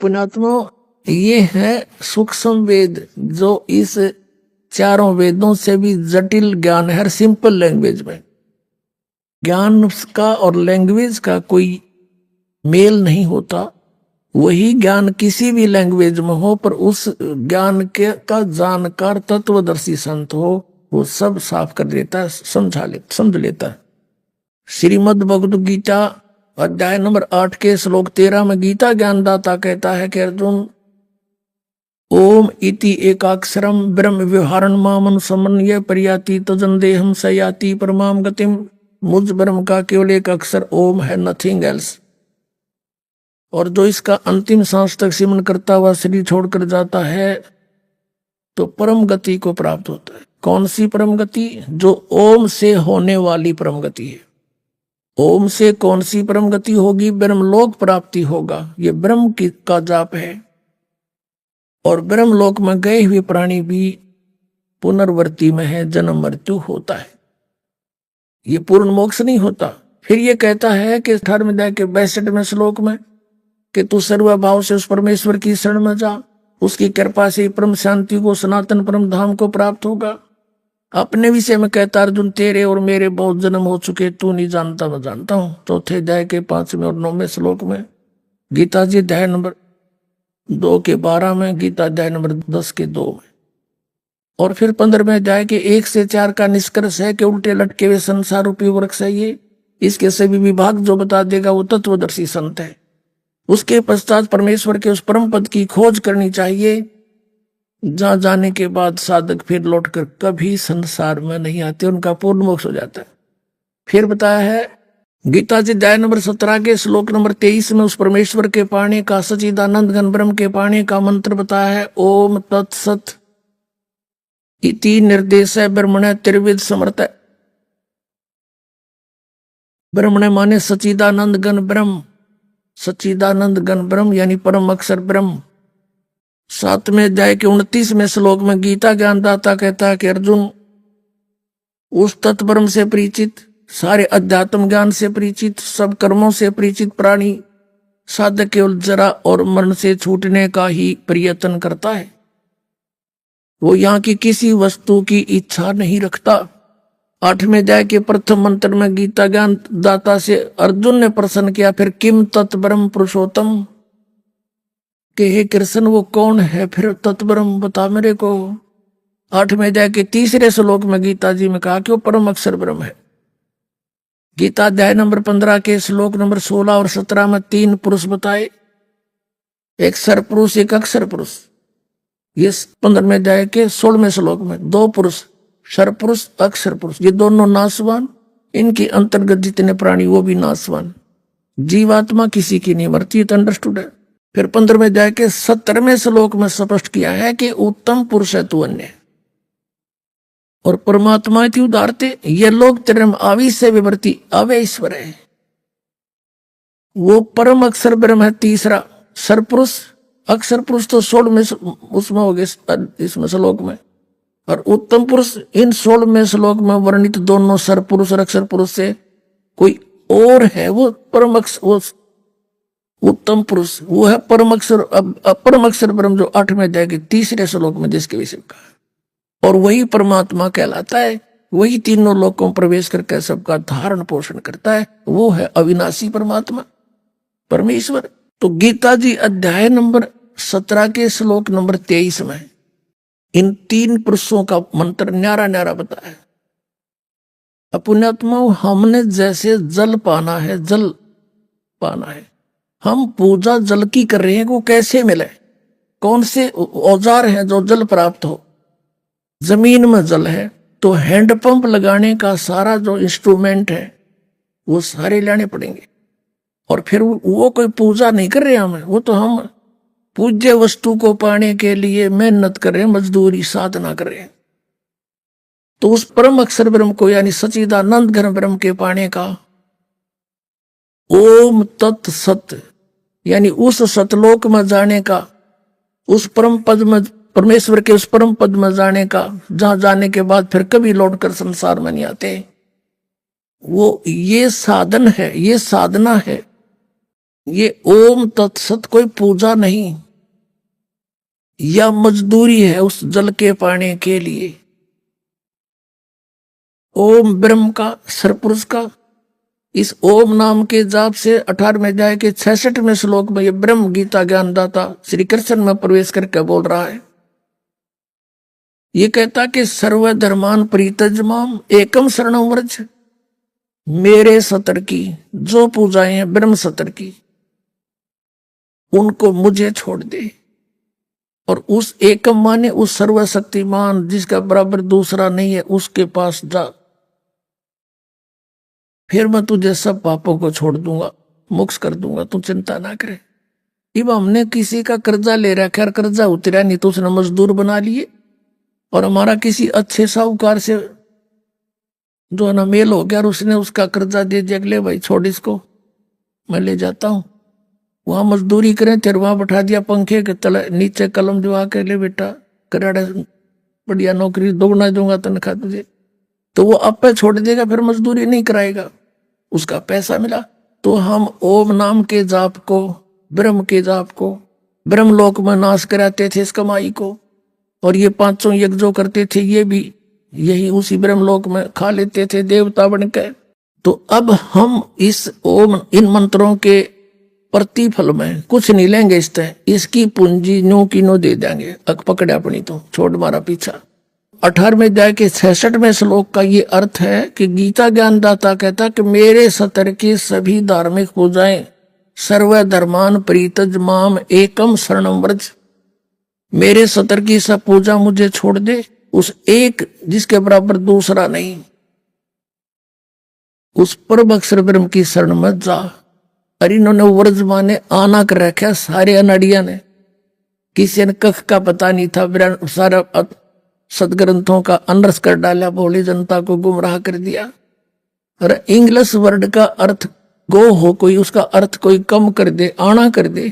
पुण्यात्मा, ये है सूक्ष्म वेद जो इस चारों वेदों से भी जटिल ज्ञान है। हर सिंपल लैंग्वेज में ज्ञान का और लैंग्वेज का कोई मेल नहीं होता। वही ज्ञान किसी भी लैंग्वेज में हो, पर उस ज्ञान के का जानकार तत्वदर्शी संत हो, वो सब साफ कर देता है, समझ लेता है। श्रीमद् भगवद गीता अध्याय नंबर 8 के श्लोक 13 में गीता ज्ञानदाता कहता है कि अर्जुन, ओम इति एकाक्षरम ब्रह्म व्यवहारण मामनुसमन्य पर्याति तजन्देहम सयाति परमाम गतिम। मुझ ब्रह्म का केवल एक अक्षर ओम है, नथिंग एल्स। और जो इसका अंतिम सांस तक सिमरन करता हुआ शरीर छोड़कर जाता है तो परम गति को प्राप्त होता है। कौन सी परम गति? जो ओम से होने वाली परम गति है। ओम से कौन सी परम गति होगी? ब्रह्मलोक प्राप्ति होगा। ये ब्रह्म का जाप है। और ब्रह्मलोक में गए हुए प्राणी भी पुनर्वर्ती में है, जन्म मृत्यु होता है, ये पूर्ण मोक्ष नहीं होता। फिर ये कहता है कि 18वें अध्याय के 62वें श्लोक में कि तू सर्वभाव से उस परमेश्वर की शरण में जा, उसकी कृपा से परम शांति को, सनातन परम धाम को प्राप्त होगा। अपने विषय में कहता अर्जुन, तेरे और मेरे बहुत जन्म हो चुके, तू नहीं जानता, मैं जानता हूं। चौथे अध्याय के 5वें और 9वें श्लोक में गीता जी अध्याय नंबर 2 के 12 में, गीता अध्याय नंबर 10 के 2 में। और फिर 15वें अध्याय के 1 से 4 का निष्कर्ष है कि उल्टे लटके हुए संसार रूपी वृक्ष है ये। इसके सभी विभाग जो बता देगा वो तत्वदर्शी संत है। उसके पश्चात परमेश्वर के उस परम पद की खोज करनी चाहिए, जहां जाने के बाद साधक फिर लौटकर कभी संसार में नहीं आते, उनका पूर्ण मोक्ष हो जाता है। फिर बताया है गीता जी अध्याय नंबर 17 के श्लोक नंबर 23 में उस परमेश्वर के पाने का, सच्चिदानंद घन ब्रह्म के पाने का मंत्र बताया है, ओम तत्सत इति निर्देश है ब्रह्मण त्रिविध समर्थ। ब्रह्मण माने सच्चिदानंद घन ब्रह्म, सच्चिदानंद घन ब्रह्म यानी परम अक्षर ब्रह्म। 7वें अध्याय के 29वें श्लोक में गीता ज्ञानदाता कहता है कि अर्जुन, उस तत्ब्रह्म से परिचित, सारे अध्यात्म ज्ञान से परिचित, सब कर्मों से परिचित प्राणी साधक केवल जरा और मरण से छूटने का ही प्रयत्न करता है। वो यहाँ की किसी वस्तु की इच्छा नहीं रखता। 8वें अध्याय के प्रथम मंत्र में गीता ज्ञान दाता से अर्जुन ने प्रश्न किया, फिर किम तत्ब्रह्म पुरुषोत्तम, कि हे कृष्ण वो कौन है फिर तत्ब्रह्म, बता मेरे को। 8वें अध्याय के 3 श्लोक में गीता जी में कहा कि वो परम अक्षर ब्रह्म है। गीता अध्याय नंबर 15 के श्लोक नंबर 16 और 17 में 3 पुरुष बताए, एक सर पुरुष, एक अक्षर पुरुष। ये 15वें अध्याय के 16वें श्लोक में 2 पुरुष, सर पुरुष, अक्षर पुरुष, ये दोनों नाशवान, इनके अंतर्गत जितने प्राणी वो भी नाशवान। जीवात्मा किसी की नहीं मरती, तो अंडरस्टूड है। फिर 15वें अध्याय के 17वें श्लोक में स्पष्ट किया है कि उत्तम पुरुष है तू अन्य, और परमात्मा की उदारते ये लोग तेरे आवी से विवर्ती अवे ईश्वर है। वो परम अक्षर ब्रह्म है तीसरा, सर पुरुष, अक्षर पुरुष तो 16वें उसमें हो गए इसमें श्लोक में, और उत्तम पुरुष इन 16वें श्लोक में वर्णित दोनों सर पुरुष और अक्षर पुरुष से कोई और है। वो परम अक्षर, वो उत्तम पुरुष वो है परम अक्षर, परम अक्षर ब्रह्म जो 8वें अध्याय के 3 श्लोक में जिसके विषय में कहा, और वही परमात्मा कहलाता है। वही तीनों लोकों में प्रवेश करके सबका धारण पोषण करता है, वो है अविनाशी परमात्मा परमेश्वर। तो गीता जी अध्याय नंबर 17 के श्लोक नंबर 23 में इन 3 पुरुषों का मंत्र न्यारा न्यारा बताया। पुण्यात्मा, हमने जैसे जल पाना है, जल पाना है, हम पूजा जल की कर रहे हैं, वो कैसे मिले? कौन से औजार हैं जो जल प्राप्त हो? जमीन में जल है तो हैंडपंप लगाने का सारा जो इंस्ट्रूमेंट है वो सारे लाने पड़ेंगे। और फिर वो कोई पूजा नहीं कर रहे हमें, वो तो हम पूज्य वस्तु को पाने के लिए मेहनत कर रहे हैं, मजदूरी साधना कर रहे हैं। तो उस परम अक्षर ब्रह्म को यानी सच्चिदानंद घन ब्रह्म के पाने का ओम तत् सत यानी उस सतलोक में जाने का, उस परम पद में, परमेश्वर के उस परम पद में जाने का, जहां जाने के बाद फिर कभी लौटकर संसार में नहीं आते, वो ये साधन है, ये साधना है। ये ओम तत्सत कोई पूजा नहीं या मजदूरी है उस जल के पाने के लिए। ओम ब्रह्म का, सरपुरुष का, इस ओम नाम के जाप से 18वें अध्याय के 66वें श्लोक में ये ब्रह्म गीता ज्ञानदाता श्री कृष्ण में प्रवेश करके बोल रहा है। ये कहता कि सर्वधर्मान परित्यज्यमाम एकम शरणं व्रज, मेरे सतर की जो पूजाएं हैं ब्रह्म सतर की, उनको मुझे छोड़ दे और उस एकम माने उस सर्वशक्तिमान जिसका बराबर दूसरा नहीं है उसके पास जा, फिर मैं तुझे सब पापों को छोड़ दूंगा, मुक्त कर दूंगा, तू चिंता ना करे। अब हमने किसी का कर्जा ले रखा है, कर्जा उतरा नहीं तो उसने मजदूर बना लिए, और हमारा किसी अच्छे साहूकार से जो है ना मेल हो गया और उसने उसका कर्जा दे दिया, अगले भाई छोड़ इसको मैं ले जाता हूँ, वहां मजदूरी करें, फिर वहां बैठा दिया पंखे के तले नीचे कलम दिवा के, ले बेटा कराड़ा बढ़िया नौकरी दोगुना दूंगा तनख्वाह तुझे, तो वो अब पे छोड़ देगा, फिर मजदूरी नहीं कराएगा, उसका पैसा मिला। तो हम ओम नाम के जाप को, ब्रह्म के जाप को, ब्रह्मलोक में नाश कराते थे इस कमाई को, और ये पांचों यज्ञ जो करते थे ये भी यही उसी ब्रह्मलोक में खा लेते थे देवता बनकर। तो अब हम इस ओम इन मंत्रों के प्रतिफल में कुछ नहीं लेंगे, इसकी पूंजी नो की नो दे देंगे, अक पकड़े अपनी तो छोड़ मारा पीछा। 18वें अध्याय के 66वें श्लोक का ये अर्थ है कि गीता ज्ञानदाता कहता कि मेरे सतर की सभी धार्मिक पूजाएं सर्वधर्मान परित्यज माम एकम शरणं व्रज, मेरे सतर की सब पूजा मुझे छोड़ दे, उस एक जिसके बराबर दूसरा नहीं, उस परम अक्षर ब्रह्म की शरण में जा। अरे इन्होंने व्रज माने आना कर रखा सारे अनाड़िया ने, किसी ने कख का पता नहीं था, सारा सदग्रंथों का अनर्स कर डाला, भोली जनता को गुमराह कर दिया। और इंग्लिश वर्ड का अर्थ गो हो कोई, उसका अर्थ कोई कम कर दे, आना कर दे,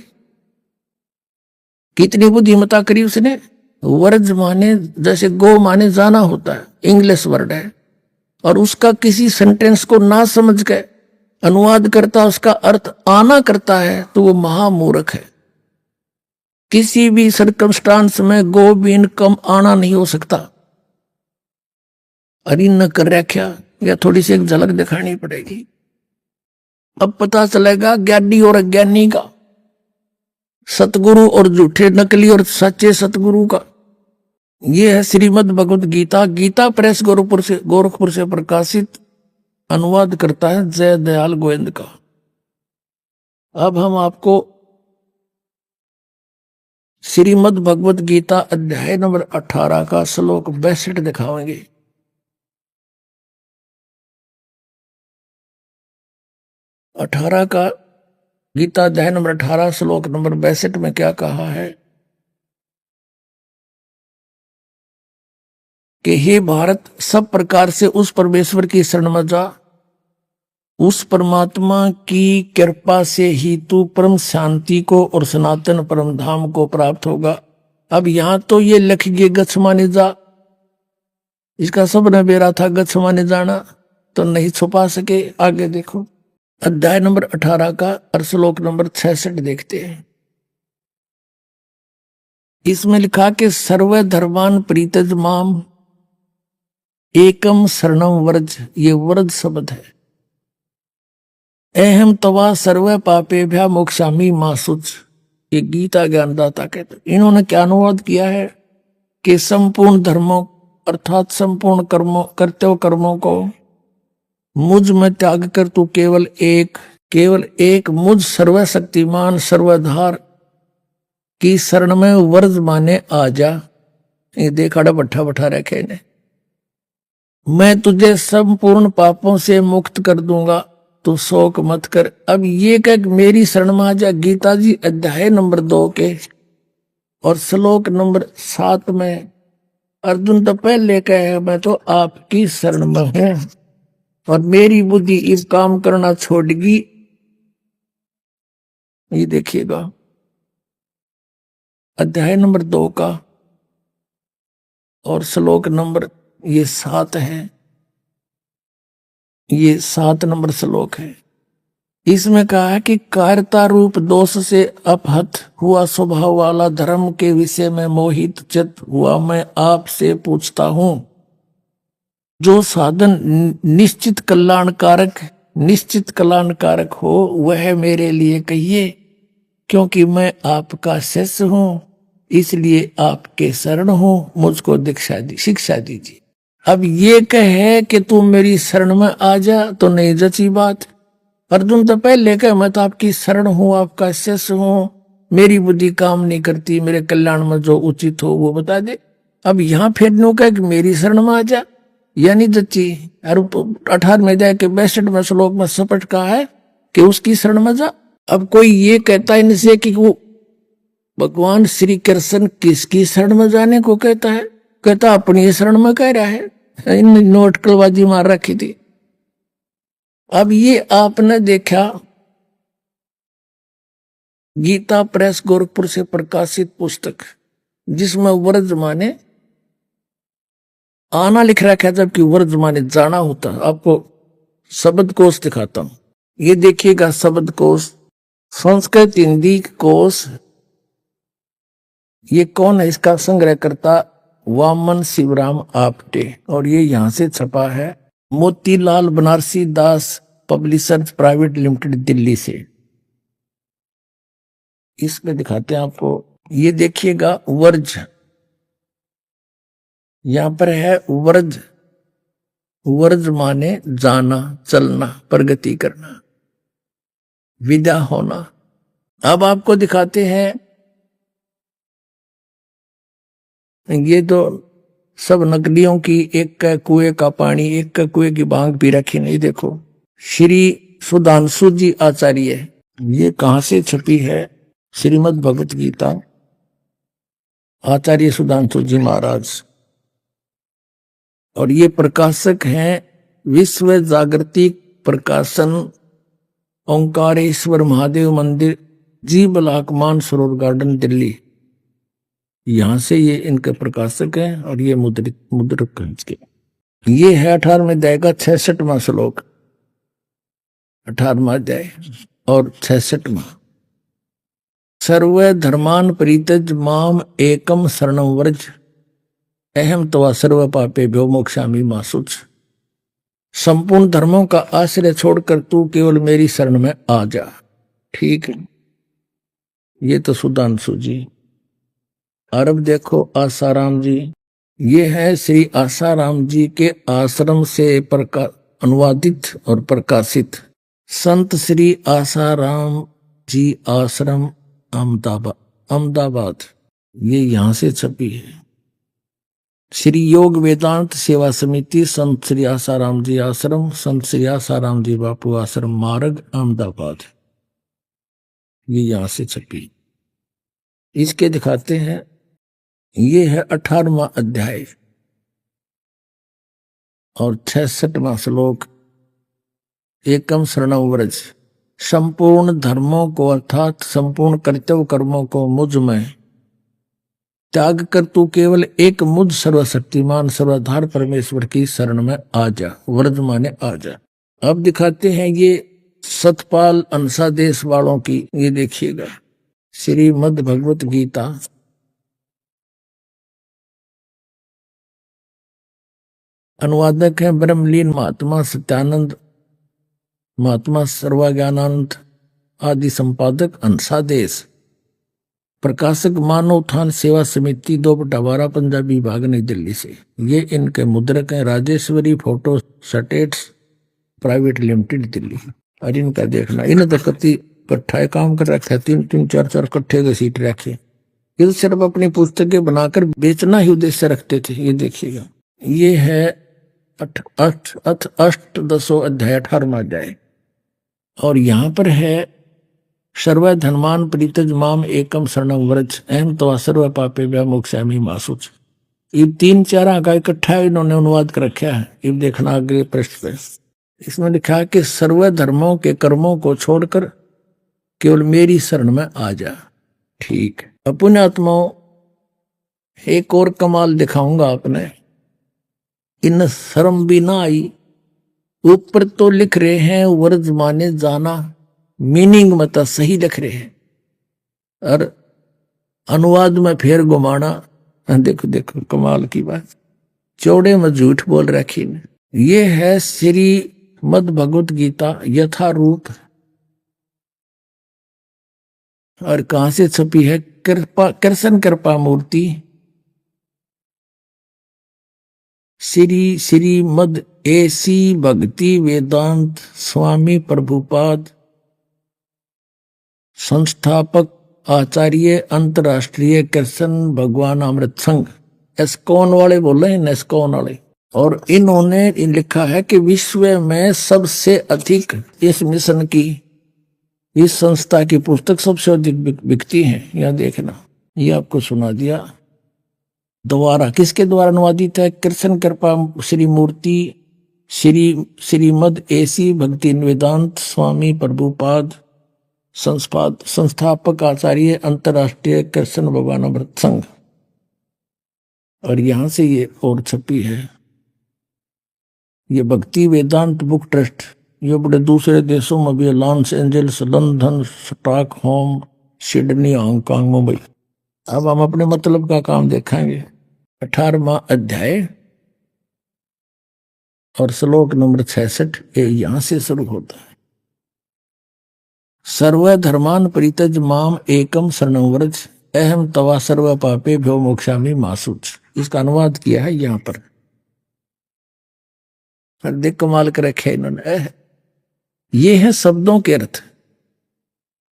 कितनी बुद्धिमता करी उसने। वर्ज माने जैसे गो माने जाना होता है, इंग्लिश वर्ड है, और उसका किसी सेंटेंस को ना समझ के अनुवाद करता, उसका अर्थ आना करता है, तो वो महामूर्ख है। किसी भी सर्कमस्टांस में गो बीन कम आना नहीं हो सकता। अरे न कर रखा, या थोड़ी सी एक झलक दिखानी पड़ेगी, अब पता चलेगा ज्ञानी और अज्ञानी का, सतगुरु और झूठे नकली और सच्चे सतगुरु का। ये है श्रीमद् भगवत गीता, गीता प्रेस गोरखपुर से प्रकाशित, अनुवाद करता है जय दयाल गोविंद का। अब हम आपको श्रीमद् भगवत गीता अध्याय नंबर 18 का श्लोक 62 दिखाएंगे। गीता अध्याय नंबर 18 श्लोक नंबर 62 में क्या कहा है कि हे भारत, सब प्रकार से उस परमेश्वर की शरण में जा, उस परमात्मा की कृपा से ही तू परम शांति को और सनातन परम धाम को प्राप्त होगा। अब यहां तो ये लिख गए गच्छ माने जा, इसका सब ने बेरा था गच्छ माने जाना, तो नहीं छुपा सके। आगे देखो अध्याय नंबर 18 का और श्लोक नंबर 66 देखते हैं। इसमें लिखा कि सर्वधर्मान परित्यज माम एकम शरणं व्रज, ये व्रज शब्द है। अहम तवा सर्व पापे भ्या मोक्षामी मासुच, ये गीता ज्ञानदाता कहते। इन्होंने क्या अनुवाद किया है कि संपूर्ण धर्मों अर्थात संपूर्ण कर्मों कर्तव्य कर्मों को मुझ में त्याग कर तू केवल एक मुझ सर्वशक्तिमान सर्वधार की शरण में व्रज माने आ जा। ये देखा बैठा बैठा रखे ने, मैं तुझे संपूर्ण पापों से मुक्त कर दूंगा, तो शोक मत कर। अब ये कह मेरी शरण में आ जा, गीता जी अध्याय नंबर 2 के और श्लोक नंबर 7 में अर्जुन तो पहले कहे मैं तो आपकी शरण में हूं और मेरी बुद्धि इस काम करना छोड़गी। ये देखिएगा अध्याय नंबर 2 का और श्लोक नंबर ये 7 है, ये 7 नंबर श्लोक है। इसमें कहा है कि कायरता रूप दोष से अपहत हुआ स्वभाव वाला धर्म के विषय में मोहित चित हुआ मैं आपसे पूछता हूं, जो साधन निश्चित कल्याणकारक हो वह मेरे लिए कहिए, क्योंकि मैं आपका शिष्य हूं, इसलिए आपके शरण हूं, मुझको शिक्षा दीजिए। अब ये कहे कि तू मेरी शरण में आ जा तो नहीं जची बात। अर्जुन तो पहले कहे मैं तो आपकी शरण हूं, आपका शिष्य हूं, मेरी बुद्धि काम नहीं करती, मेरे कल्याण में जो उचित हो वो बता दे। अब यहां फिर नो कहे कि मेरी शरण में आ जा, यानी जच्ची। और 18वें अध्याय के 62वें श्लोक में स्पष्ट कहा है कि उसकी शरण में जा। अब कोई ये कहता है इनसे कि वो भगवान श्री कृष्ण किसकी शरण में जाने को कहता है, कहता अपनी शरण में कह रहा है। इन नोटकलबाजी मार रखी थी। अब ये आपने देखा गीता प्रेस गोरखपुर से प्रकाशित पुस्तक, जिसमें वर्ज माने आना लिख रखा है, जबकि वर्ज माने जाना होता। आपको शब्द कोश दिखाता हूं, ये देखिएगा शब्द कोश, संस्कृत हिंदी कोश। ये कौन है इसका संग्रहकर्ता? वामन शिवराम आपटे, और ये यहां से छपा है मोतीलाल बनारसी दास पब्लिशर्स प्राइवेट लिमिटेड दिल्ली से। इसमें दिखाते हैं आपको, ये देखिएगा वर्ज, यहां पर है वर्ज। वर्ज माने जाना, चलना, प्रगति करना, विदा होना। अब आपको दिखाते हैं, ये तो सब नकलियों की, एक का कुएं का पानी, एक का कुएं की भांग पी रखी। नहीं, देखो श्री सुधांशु जी आचार्य, ये कहां से छपी है? श्रीमद् भगवत गीता, आचार्य सुधांशु जी महाराज। और ये प्रकाशक हैं विश्व जागृति प्रकाशन, ओंकारेश्वर महादेव मंदिर, जी ब्लॉक मानसरोवर गार्डन दिल्ली। यहां से ये इनके प्रकाशक हैं और ये मुद्रक हैं इसके। ये है 18वें अध्याय का 66वां श्लोक, 18वां अध्याय और 66वां। सर्व धर्मान परित्यज माम एकम शरणं व्रज, अहम तवा सर्व पापे भ्यो मोक्षामि मा शुच। संपूर्ण धर्मों का आश्रय छोड़कर तू केवल मेरी शरण में आ जा। ठीक है, ये तो सुधांशु जी। और अब देखो आसाराम जी, ये है श्री आसाराम जी के आश्रम से अनुवादित और प्रकाशित संत श्री आसाराम जी आश्रम अहमदाबाद। ये यहां से छपी है। श्री योग वेदांत सेवा समिति, संत श्री आसाराम जी आश्रम, संत श्री आसाराम जी बापू आश्रम, मार्ग, अहमदाबाद। ये यहां से छपी। इसके दिखाते हैं, ये है 18वां अध्याय और 66वां श्लोक। एकम शरणं व्रज, संपूर्ण धर्मों को अर्थात संपूर्ण कर्तव्य कर्मों को मुझ में त्याग कर तू केवल एक मुझ सर्वशक्तिमान सर्वाधार परमेश्वर की शरण में आ जा। व्रज माने आ जा। अब दिखाते हैं ये सतपाल अंसा देश वालों की। ये देखिएगा श्रीमद् भगवत गीता, अनुवादक है ब्रह्मलीन महात्मा सत्यानंद, महात्मा सर्वज्ञानानंद आदि, संपादक अंसादेश, प्रकाशक मानव उत्थान सेवा समिति 2/12 पंजाबी विभाग नई दिल्ली से। ये इनके मुद्रक हैं Rajeshwari photo states private limited Delhi. और इनका देखना, इन्हें तो कति इकट्ठा काम कर रखा है, 3-3 4-4 इकट्ठे के सीट रखे। ये तो सिर्फ अपनी पुस्तकें बनाकर बेचना ही उद्देश्य रखते थे। ये देखिएगा, ये है अष्टदशो अध्याय 18वां अध्याय। और यहां पर है सर्व धनमान परित्यज माम एकम शरणं व्रज, अहम तवा सर्व पापे भ्यो मोक्षामि मा शुच। ये 3-4 का इकट्ठा इन्होंने अनुवाद कर रखा है। ये देखना अगले पृष्ठ पे, इसमें लिखा है कि सर्व धर्मों के कर्मों को छोड़कर केवल मेरी शरण में आ जा। ठीक, अपने आत्माओं एक और कमाल दिखाऊंगा आपने। इन शर्म भी ना आई, ऊपर तो लिख रहे हैं वर्ज माने जाना, मीनिंग मत सही लिख रहे हैं और अनुवाद में फिर घुमाना। देखो देखो कमाल की बात, चौड़े में झूठ बोल रखी ने। ये है श्रीमद् भगवत गीता यथारूप। और कहां से छपी है? कृष्ण कृपा मूर्ति श्रीमद् एसी भक्ति वेदांत स्वामी प्रभुपाद संस्थापक आचार्य अंतरराष्ट्रीय कृष्ण भगवान अमृत संघ, एस्कॉन वाले बोले हैं, एस्कॉन वाले। और इन्होंने लिखा है कि विश्व में सबसे अधिक इस मिशन की, इस संस्था की पुस्तक सबसे अधिक बिकती है। यह देखना, ये आपको सुना दिया। द्वारा किसके द्वारा अनुवादित है? कृष्ण कृपा श्री मूर्ति श्रीमद् एसी भक्ति वेदांत स्वामी प्रभुपाद संस्थापक आचार्य अंतरराष्ट्रीय कृष्ण भगवान अमृत संघ। और यहां से ये और छपी है, ये भक्ति वेदांत बुक ट्रस्ट। ये बड़े दूसरे देशों में भी, Los Angeles, London, Stockholm, Sydney, Hong Kong, Mumbai. अब हम अपने मतलब का काम देखेंगे। 18वां अध्याय और श्लोक नंबर 66 यहां से शुरू होता है। सर्वधर्मान परित्यज माम एकम शरणं व्रज अहम तवा सर्व पापे भ्यो मोक्षामि मा शुच। इसका अनुवाद किया है यहां पर। देख कमाल कर रखे इन्होंने। ये है शब्दों के अर्थ।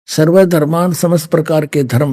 सर्वधर्मान समस्त प्रकार के धर्म